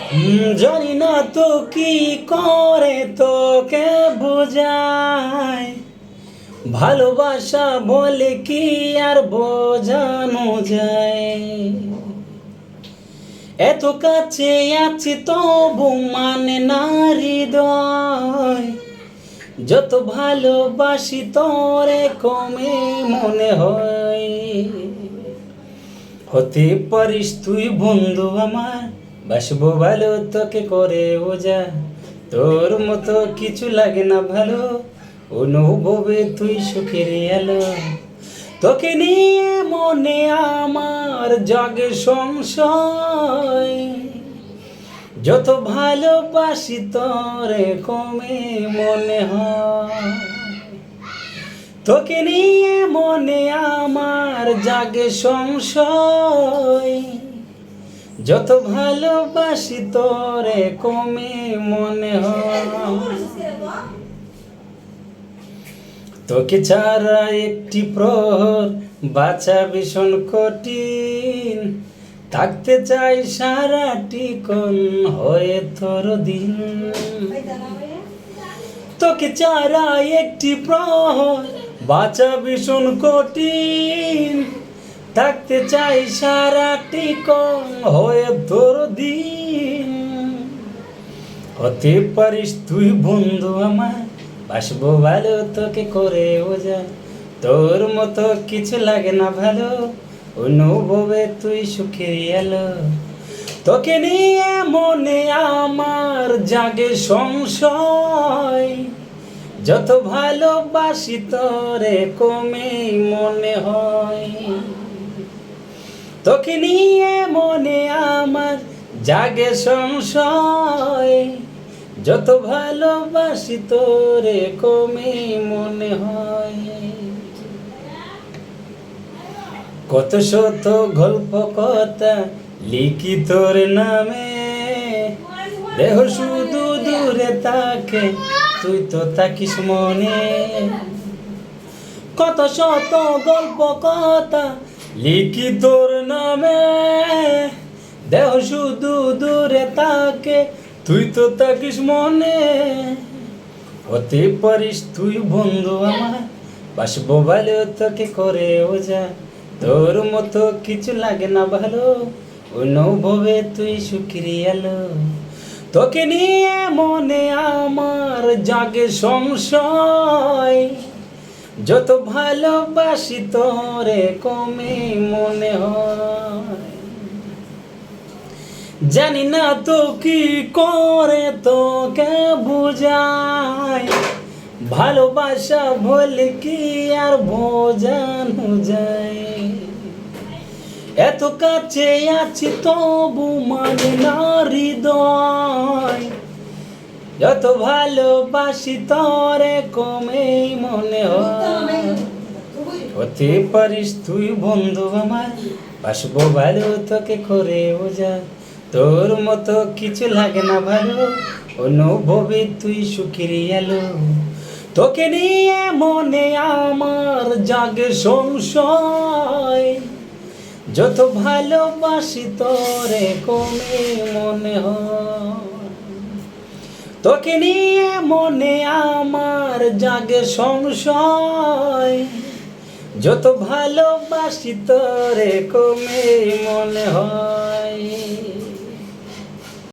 জানি না তো কি করে তোকে বোঝায়, ভালোবাসা বলে কি আর বোঝানো যায়। এত কাছে আছি তবু মানে না হৃদয়, যত ভালোবাসি তোরে কমে মনে হয়। হতে পারিস তুই বন্ধু আমার, বাসবো ভালো তোকে করে বোঝা। তোর মতো কিছু লাগে না ভালো, অনুভবে তুই সুখের এলো। তোকে নিয়ে মনে আমার জাগে সংশয়, যত ভালোবাসি তোরে কমে মনে হয়। তোকে নিয়ে মনে আমার জাগে সংশয়, যত ভালোবাসি তোরে কমে মনে হয়। তোকে ছাড়া একটি প্রহর বাঁচা ভীষণ কঠিন, থাকতে চাই সারাটি কোন হয়ে তোর দিন। তোকে ছাড়া একটি প্রহর বাঁচা ভীষণ কঠিন, থাকতে চাই সারাটি কোন হয়ে তোর দিন। হতে পারিস তুই বন্ধু আমার, বাসবো ভালো তোকে করে বোঝা। তোর মতো কিছু লাগে না ভালো, অনুভবে তুই সুখে এলো। তোকে নিয়ে মনে আমার জাগে সংশয়, যত ভালোবাসি তোরে কমে মনে হয়। তোকে নিয়ে মনে আমার জাগে সংশয়, যত ভালোবাসি তোরে কমে মনে হয়। কত শত গল্প কথা লিখি তোর নামে, দেহ শুধু দূরে তাকে তুই তো থাকিস মনে। কত শত গল্প কথা লিখি তোর নামে, দেহ শুধু দূরে তাকে তুই তো থাকিস মনে। হতে পারিস তুই বন্ধু আমার, বাসবো ভালো তোকে করে বোঝা। তোর মতো কিছু লাগে না ভালো, অনুভবে তুই সুখী এলো। তোকে নিয়ে মনে আমার জাগে সংশয়, যত ভালোবাসি তোরে কমে মনে হয়। জানি না তো কি করে তোকে বোঝায়, ভালোবাসা বলে কি আর বোঝানো যায়। এত কাছে আছি তবু মানে না হৃদয়, যত ভালোবাসি তোরে কমে মনে হয়। হতে পারিস তুই বন্ধু আমার, বাসবো ভালো তোকে করে বোঝা। তোর মতো কিছু লাগে না ভালো, অনুভবে তুই সুখের এলো। তোকে নিয়ে মনে আমার জাগে সংশয়, যত ভালোবাসি তোরে কমে মনে হয়। তোকে নিয়ে মনে আমার জাগে সংশয়, যত ভালোবাসি তোরে কমে মনে হয়।